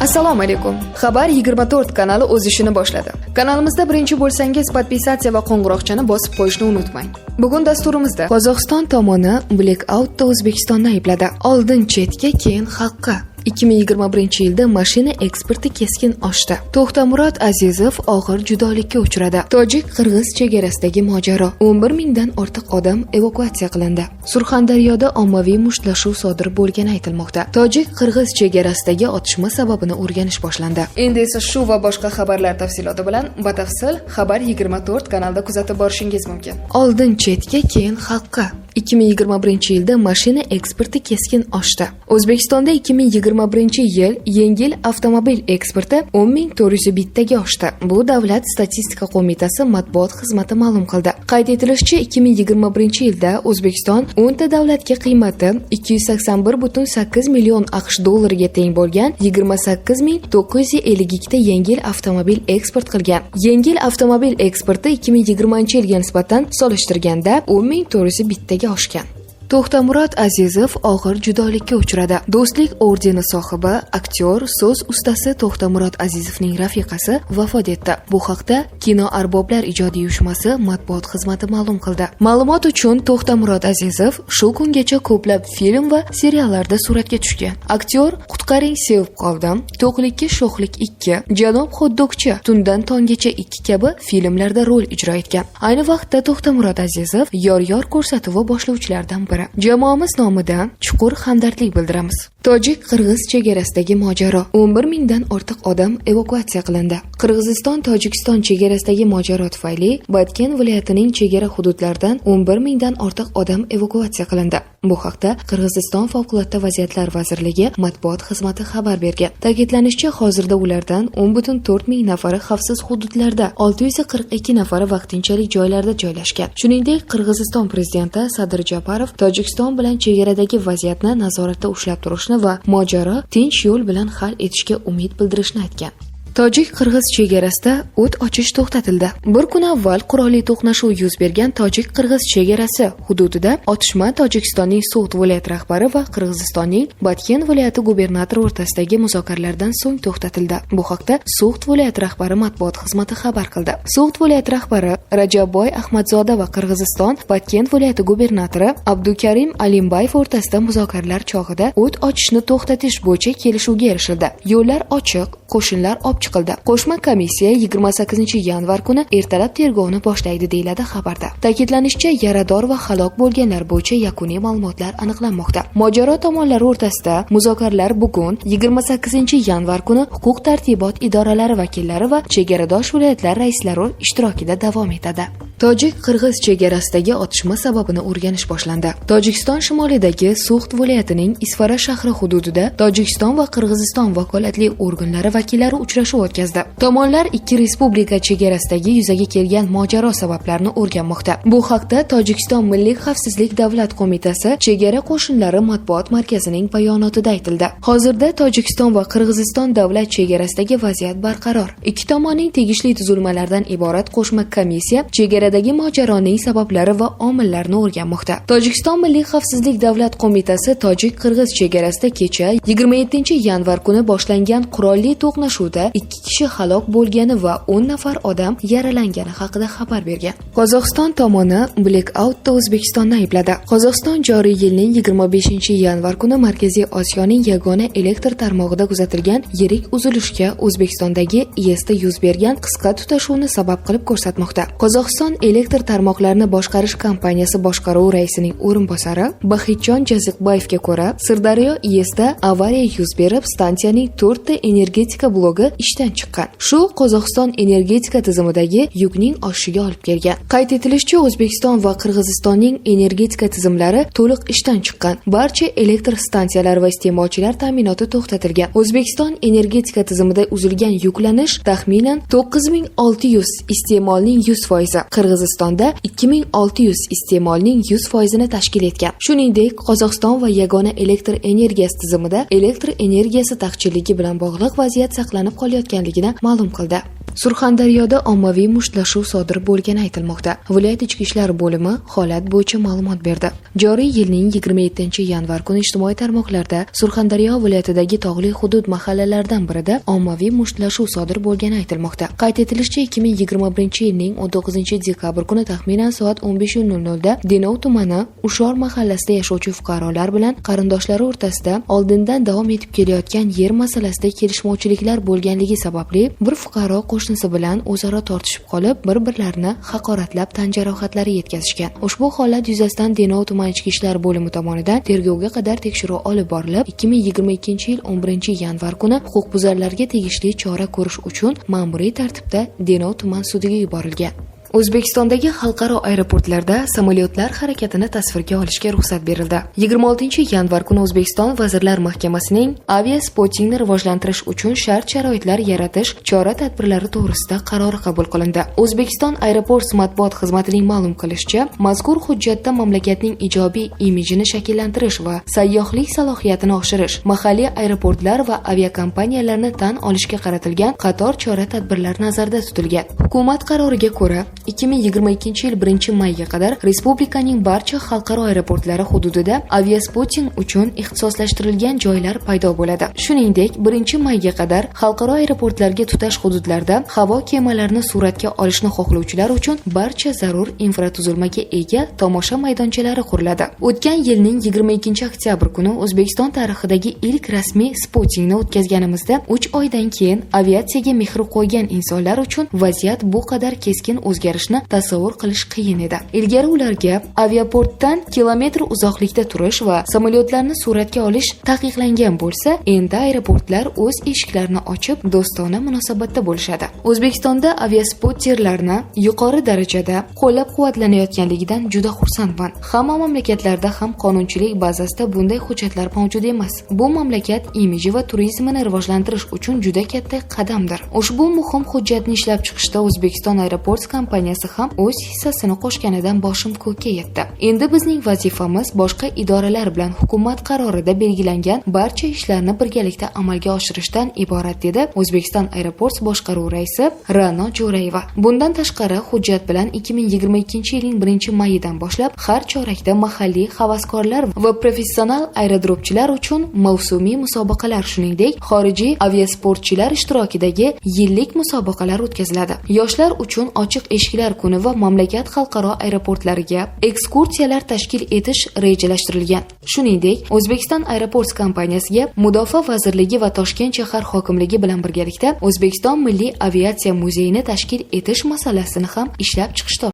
Assalomu alaykum. Xabar 24 kanali o'z ishini boshladi. Kanalimizda birinchi bo'lsangiz, podpisatsiya va qo'ng'iroqchani bosib qo'yishni unutmang. Bugun dasturimizda Qozog'iston tomoni blackoutda O'zbekistonni aybladi. Oldin chetga, keyin xalqqa. 2021-yilda mashina eksporti keskin oshdi. To'xtamurod Azizov og'ir judolikka uchradi. Tojik-qirg'iz chegarasidagi mojaro. 11 mingdan ortiq odam evakuatsiya qilindi. Surxondaryoda ommaviy mushtlashuv sodir bo'lgani aytilmoqda. Tojik-qirg'iz chegarasidagi otishma sababini o'rganish boshlandi. Endi esa shu va boshqa xabarlar tafsiloti bilan batafsil Xabar 24 kanalida kuzatib borishingiz mumkin. Oldin chetga, keyin xalqqa. 2021-yilda mashina eksporti keskin oshdi. O'zbekistonda 2021-yil yengil avtomobil eksporti 10.401 ga oshdi. Bu Davlat statistika qo'mitasi matbuot xizmati ma'lum qildi. Qayd etilishicha, 2021-yilda O'zbekiston 10 ta davlatga qiymati 281.8 million AQSh dollariga teng bo'lgan 28.952 ta yengil avtomobil eksport qilgan. Yengil avtomobil eksporti 2020-yilga nisbatan solishtirganda 10.401 ga oshgan. To'xtamurod Azizov og'ir judolikka uchradi. Do'stlik ordeni sohibi, aktyor, so'z ustasi To'xtamurod Azizovning rafiqasi vafot etdi. Bu haqda Kino arboblar ijodiy uyushmasi matbuot xizmati ma'lum qildi. Ma'lumot uchun, To'xtamurod Azizov shu kungacha ko'plab film va seriallarda suratga tushgan. Aktyor Qutqaring sevib qoldim, To'qlikka sho'xlik 2, Janob Xoddokchi, Tundan tonggacha 2 kabi filmlarda rol ijro etgan. Ayni vaqtda To'xtamurod Azizov yor ko'rsatuvi boshlovchilaridan biri. Jamoamiz nomidan chuqur hamdardlik bildiramiz. Tojik-qirg'iz chegarasidagi mojaro. 11 mingdan ortiq odam evakuatsiya qilindi. Qirg'iziston-Tojikiston chegarasidagi mojaro tufayli Batken viloyatining chegara hududlaridan 11 mingdan ortiq odam evakuatsiya qilindi. Bu haqda Qirg'iziston favqulodda vaziyatlar vazirligi matbuot xizmati xabar bergan. Ta'kidlanishicha, hozirda ulardan 10.4 ming nafari xavfsiz hududlarda, 642 nafari vaqtinchalik joylarda joylashgan. Shuningdek, Qirg'iziston prezidenti Sadir Japarov Tojikiston bilan chegaradagi vaziyatni nazoratda ushlab turishni va mojaro tinch yo'l bilan hal etishga umid bildirishni aytgan. Tojik-qirg'iz chegarasida o't ochish to'xtatildi. Bir kun avval qurolli to'qnashuv yuz bergan Tojik-qirg'iz chegarasi hududida otishma Tojikistonning So'g'd viloyati rahbari va Qirg'izistonning Batken viloyati gubernatori o'rtasidagi muzokaralardan so'ng to'xtatildi. Bu haqda So'g'd viloyati rahbari matbuot xizmati xabar qildi. So'g'd viloyati rahbari Rajabboy Ahmadzoda va Qirg'iziston Batken viloyati gubernatori Abdukarim Alimbayev o'rtasida muzokaralar chog'ida o't ochishni to'xtatish bo'yicha kelishuvga erishildi. Yo'llar ochiq, qo'shinlar chiqildi. Qo'shma komissiya 28-yanvar kuni ertalab tergovni boshlaydi, deyiladi xabarda. Ta'kidlanishicha, yarador va halok bo'lganlar bo'yicha yakuniy ma'lumotlar aniqlanmoqda. Mojaro tomonlari o'rtasida muzokaralar bugun 28-yanvar kuni huquq-tartibot idoralari vakillari va chegaradosh viloyatlar raislari ishtirokida davom etadi. Tojik-qirg'iz chegarasidagi otishma sababini o'rganish boshlandi. Tojikiston shimolidagi So'g'd viloyatining Isfara shahri hududida Tojikiston va Qirg'iziston vakolatli organlari vakillari uchrashuv o'tkazdi. Tomonlar ikki respublika chegarasidagi yuzaga kelgan mojaro sabablarini o'rganmoqda. Bu haqda Tojikiston Milliy xavfsizlik davlat qo'mitasi chegara qo'shinlari matbuot markazining bayonotida aytildi. Hozirda Tojikiston va Qirg'iziston davlat chegarasidagi vaziyat barqaror. Ikki tomonning tegishli tuzilmalardan iborat qo'shma komissiya chegaradagi mojaroning sabablari va omillarini o'rganmoqda. Tojikiston Milliy xavfsizlik davlat qo'mitasi Tojik-qirg'iz chegarasida kecha 27-yanvar kuni boshlangan qurolli to'qnashuvda 2 kishi halok bo'lgani va 10 nafar odam yaralangani haqida xabar bergan. Qozog'iston tomoni blackoutda O'zbekistonni aybladi. Qozog'iston joriy yilning 25-yanvar kuni Markaziy Osiyoning yagona elektr tarmog'ida kuzatilgan yirik uzilishga O'zbekistondagi IESda yuz bergan qisqa tutashuvni sabab qilib ko'rsatmoqda. Qozog'iston elektr tarmoqlarini boshqarish kompaniyasi boshqaruvi raisining o'rinbosari Bahitjon Jaziqbayevga ko'ra, Sirdaryo IESda avariya yuz berib, stansiyaning 4 ta energetika blogi ishdan chiqqan. Shu Qozog'iston energetika tizimidagi yukning oshishiga olib kelgan. Qayd etilishicha, O'zbekiston va Qirg'izistonning energetika tizimlari to'liq ishdan chiqqan. Barcha elektr stansiyalari va iste'molchilar ta'minoti to'xtatilgan. O'zbekiston energetika tizimida uzilgan yuklanish taxminan 9600, iste'molning 100%, Qirg'izistonda 2600, iste'molning 100%ni tashkil etgan. Shuningdek, Qozog'iston va yagona elektr energiyasi tizimida elektr energiyasi taqchilligi bilan bog'liq vaziyat saqlanib qolayotganligini ma'lum qildi. Surxondaryoda ommaviy mushtlashuv sodir bo'lgani aytilmoqda. Viloyat ichki ishlar bo'limi holat bo'yicha ma'lumot berdi. Joriy yilning 27-yanvar kuni ijtimoiy tarmoqlarda Surxondaryo viloyatidagi tog'li hudud mahallalaridan birida ommaviy mushtlashuv sodir bo'lgani aytilmoqda. Qayd etilishicha, 2021-yilning 19-dekabr kuni taxminan soat 15:00 da Denov tumani Ushor mahallasida yashovchi fuqarolar bilan qarindoshlari o'rtasida oldindan davom etib kelayotgan yer masalasida kelishmovchiliklar bo'lganligi sababli bir fuqaro qo'shnisi bilan o'zaro tortishib qolib, bir-birlarini haqoratlab tan jarohatlari yetkazishgan. Ushbu holat yuzasidan Denov tuman ichki ishlar bo'limi tomonidan tergovga qadar tekshiruv olib borilib, 2022-yil 11-yanvar kuni huquqbuzarlarga tegishli chora ko'rish uchun ma'muriy tartibda Denov tuman sudiga yuborilgan. O'zbekistondagi xalqaro aeroportlarda samolyotlar harakatini tasvirga olishga ruxsat berildi. 26-yanvar kuni O'zbekiston Vazirlar Mahkamasining aviaspottingni rivojlantirish uchun shart-sharoitlar yaratish chora-tadbirlari to'g'risida qarori qabul qilindi. O'zbekiston Aeroports matbuot xizmatining ma'lum qilishicha, mazkur hujjatda mamlakatning ijobiy imijini shakllantirish va sayyohlik salohiyatini oshirish, mahalliy aeroportlar va aviakompaniyalarni tan olishga qaratilgan qator chora-tadbirlar nazarda tutilgan. Hukumat qaroriga ko'ra 2022-yil 1-mayga qadar respublikaning barcha xalqaro aeroportlari hududida aviaspotting uchun ixtisoslashtirilgan joylar paydo bo'ladi. Shuningdek, 1-mayga qadar xalqaro aeroportlarga tutash hududlarda havo kemalarini suratga olishni xohlovchilar uchun barcha zarur infratuzilmaga ega tomosha maydonchalari quriladi. O'tgan yilning 22-oktyabr kuni O'zbekiston tarixidagi ilk rasmiy spottingni o'tkazganimizda 3 oydan keyin aviatsiyaga mehr qo'ygan insonlar uchun vaziyat bu qadar keskin o'zgarishni tasavvur qilish qiyin edi. Ilgari ularga aviaportdan kilometr uzoqlikda turish va samolyotlarni suratga olish taqiqlangan bo'lsa, endi aeroportlar o'z eshiklarini ochib, do'stona munosabatda bo'lishadi. O'zbekistonda aviaspotterlarni yuqori darajada qo'llab-quvvatlanayotganligidan juda xursandman. Hamma mamlakatlarda ham qonunchilik bazasida bunday hujjatlar mavjud emas. Bu mamlakat imiji va turizmini rivojlantirish uchun juda katta qadamdir. Ushbu muhim hujjatni ishlab chiqishda O'zbekiston Aeroports kompaniyasi ham o'z hissasini qo'shganidan boshim ko'kka yetdi. Endi bizning vazifamiz boshqa idoralar bilan hukumat qarorida belgilangan barcha ishlarni birgalikda amalga oshirishdan iborat, dedi O'zbekiston Aeroports boshqaruv raisi Ra'no Jo'rayeva. Bundan tashqari, hujjat bilan 2022-yilning 1-mayidan boshlab har chorakda mahalliy havaskorlar va professional aerodromchilar uchun mavsumiy musobaqalar, shuningdek, xorijiy aviasportchilar ishtirokidagi yillik musobaqalar o'tkaziladi. Yoshlar uchun ochiq eshiklar kuni va mamlakat xalqaro aeroportlariga ekskursiyalar tashkil etish rejalashtirilgan. Shuningdek, O'zbekiston Aeroports kompaniyasiga Mudofaa vazirligi va Toshkent shahar hokimligi bilan birgalikda O'zbekiston Milliy aviatsiya muzeyini tashkil etish masalasini ham ishlab chiqishda